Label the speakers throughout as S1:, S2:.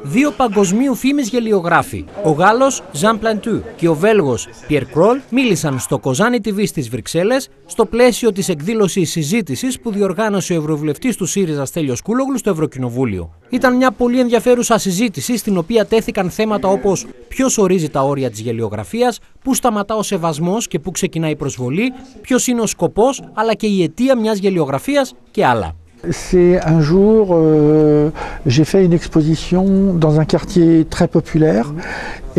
S1: Δύο παγκοσμίου φήμης γελιογράφοι, ο Γάλλος Jean Plantu και ο Βέλγος Pierre Kroll, μίλησαν στο Κοζάνι TV στις Βρυξέλλες στο πλαίσιο της εκδήλωσης συζήτησης που διοργάνωσε ο ευρωβουλευτής του ΣΥΡΙΖΑ Στέλιος Κούλογλου στο Ευρωκοινοβούλιο. Ήταν μια πολύ ενδιαφέρουσα συζήτηση στην οποία τέθηκαν θέματα όπως ποιος ορίζει τα όρια της γελιογραφίας, πού σταματά ο σεβασμός και πού ξεκινά η προσβολή, ποιος είναι ο σκοπός αλλά και η αιτία μιας γελιογραφίας και άλλα.
S2: C'est un jour, j'ai fait une exposition dans un quartier très populaire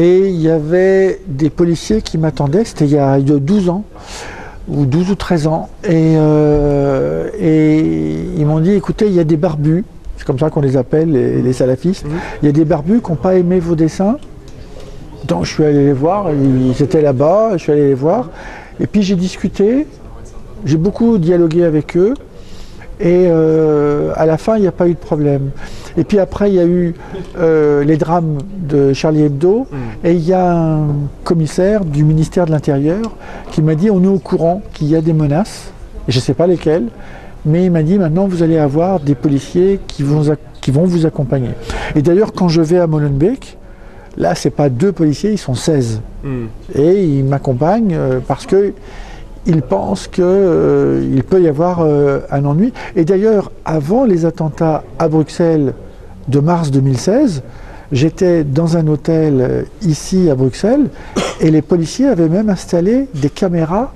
S2: et il y avait des policiers qui m'attendaient, c'était il y a 12 ans, ou 12 ou 13 ans, et ils m'ont dit, écoutez, il y a des barbus, c'est comme ça qu'on les appelle, les salafistes, il y a des barbus qui n'ont pas aimé vos dessins, donc je suis allé les voir, ils étaient là-bas, je suis allé les voir, et puis j'ai discuté, j'ai beaucoup dialogué avec eux, et à la fin, il n'y a pas eu de problème. Et puis après, il y a eu les drames de Charlie Hebdo, et il y a un commissaire du ministère de l'Intérieur qui m'a dit on est au courant qu'il y a des menaces, et je ne sais pas lesquelles, mais il m'a dit maintenant vous allez avoir des policiers qui vont vous accompagner. Et d'ailleurs, quand je vais à Molenbeek, là, ce n'est pas 2 policiers, ils sont 16. Et ils m'accompagnent parce que ils pensent qu'il peut y avoir un ennui. Et d'ailleurs, avant les attentats à Bruxelles de mars 2016, j'étais dans un hôtel ici à Bruxelles et les policiers avaient même installé des caméras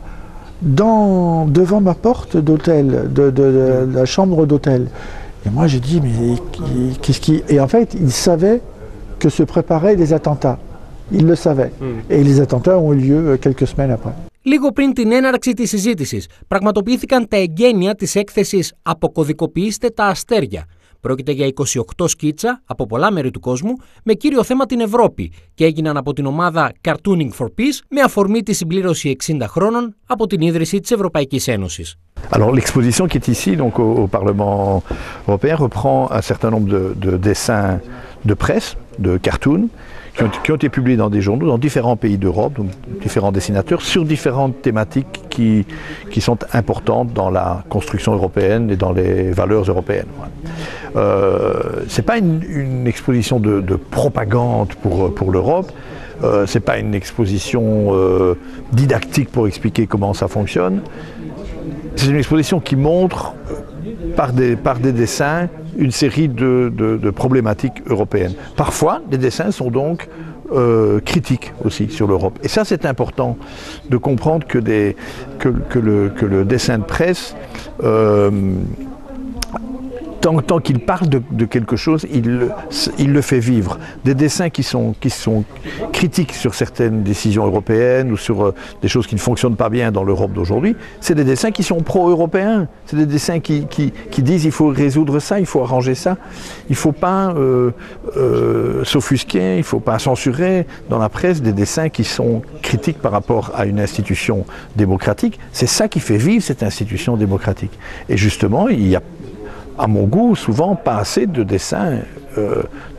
S2: devant ma porte d'hôtel, de la chambre d'hôtel. Et moi j'ai dit, mais qu'est-ce qui... Et en fait, ils savaient que se préparaient des attentats. Ils le savaient. Et les attentats ont eu lieu quelques semaines après.
S1: Λίγο πριν την έναρξη της συζήτησης, πραγματοποιήθηκαν τα εγγένεια της έκθεσης «Αποκωδικοποιήστε τα αστέρια». Πρόκειται για 28 σκίτσα από πολλά μέρη του κόσμου με κύριο θέμα την Ευρώπη και έγιναν από την ομάδα Cartooning for Peace με αφορμή τη συμπλήρωση 60 χρόνων από την ίδρυση της Ευρωπαϊκής Ένωσης.
S3: Alors l'exposition qui est ici donc au Parlement européen reprend un certain nombre de dessins de presse, de cartoons, qui ont été publiés dans des journaux dans différents pays d'Europe, donc différents dessinateurs, sur différentes thématiques qui sont importantes dans la construction européenne et dans les valeurs européennes. C'est pas une exposition de propagande pour l'Europe, c'est pas une exposition didactique pour expliquer comment ça fonctionne. C'est une exposition qui montre par des dessins une série de problématiques européennes. Parfois, les dessins sont donc critiques aussi sur l'Europe. Et ça, c'est important de comprendre que le dessin de presse, tant qu'il parle de quelque chose, il le fait vivre. Des dessins qui sont critiques sur certaines décisions européennes ou sur des choses qui ne fonctionnent pas bien dans l'Europe d'aujourd'hui, c'est des dessins qui sont pro-européens. C'est des dessins qui disent il faut résoudre ça, il faut arranger ça. Il ne faut pas s'offusquer, il ne faut pas censurer dans la presse des dessins qui sont critiques par rapport à une institution démocratique. C'est ça qui fait vivre cette institution démocratique. Et justement, il y a à mon goût, souvent pas assez de dessins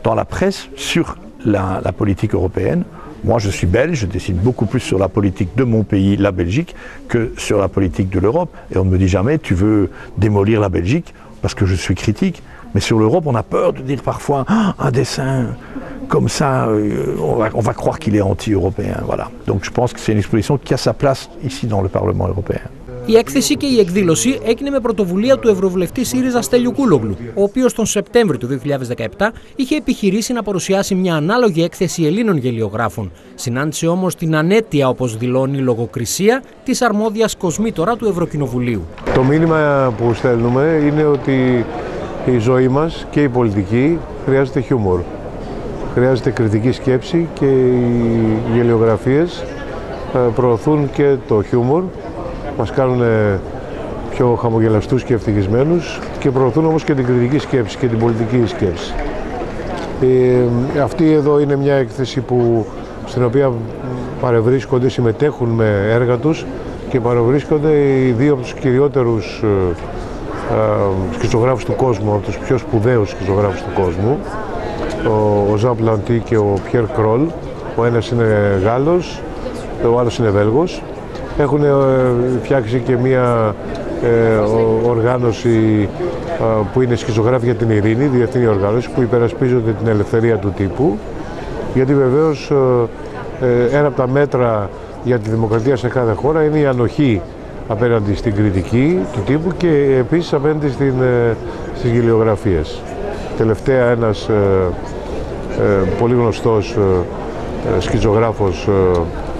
S3: dans la presse sur la politique européenne. Moi, je suis belge, je dessine beaucoup plus sur la politique de mon pays, la Belgique, que sur la politique de l'Europe. Et on ne me dit jamais, tu veux démolir la Belgique parce que je suis critique. Mais sur l'Europe, on a peur de dire parfois, un dessin comme ça, on va croire qu'il est anti-européen. Voilà. Donc je pense que c'est une exposition qui a sa place ici dans le Parlement européen.
S1: Η έκθεση και η εκδήλωση έγινε με πρωτοβουλία του Ευρωβουλευτή ΣΥΡΙΖΑ Στέλιου Κούλογλου, ο οποίος τον Σεπτέμβριο του 2017 είχε επιχειρήσει να παρουσιάσει μια ανάλογη έκθεση Ελλήνων γελιογράφων. Συνάντησε όμως την ανέτεια, όπως δηλώνει, λογοκρισία της αρμόδιας κοσμήτωρα του Ευρωκοινοβουλίου.
S4: Το μήνυμα που στέλνουμε είναι ότι η ζωή μας και η πολιτική χρειάζεται χιούμορ. Χρειάζεται κριτική σκέψη και οι γελιογραφίες προωθούν και το χιούμορ. Μας κάνουν πιο χαμογελαστούς και ευτυχισμένους και προωθούν όμως και την κριτική σκέψη και την πολιτική σκέψη. Αυτή εδώ είναι μια έκθεση στην οποία παρευρίσκονται, συμμετέχουν με έργα τους και παρευρίσκονται οι δύο από τους κυριότερους σκητσογράφους του κόσμου, από τους πιο σπουδαίους σκητσογράφους του κόσμου, ο Jean Plantu και ο Pierre Kroll. Ο ένας είναι Γάλλος, ο άλλος είναι Βέλγος. Έχουν φτιάξει και μια οργάνωση που είναι Σκητσογράφοι για την Ειρήνη, διεθνή οργάνωση που υπερασπίζονται την ελευθερία του τύπου, γιατί βεβαίως ένα από τα μέτρα για τη δημοκρατία σε κάθε χώρα είναι η ανοχή απέναντι στην κριτική του τύπου και επίσης απέναντι στις γελιογραφίες. Τελευταία ένας πολύ γνωστός σκητσογράφος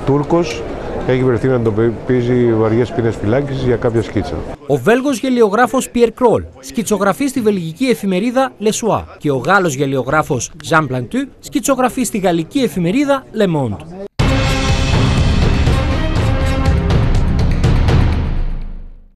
S4: Τούρκος έχει βρεθεί να εντοπίζει βαριές ποινές φυλάκισης για κάποια σκίτσα.
S1: Ο Βέλγος γελιογράφος Pierre Kroll σκητσογραφεί στη βελγική εφημερίδα Le Soir και ο Γάλλος γελιογράφος Jean Plantu σκητσογραφεί στη γαλλική εφημερίδα Le Monde.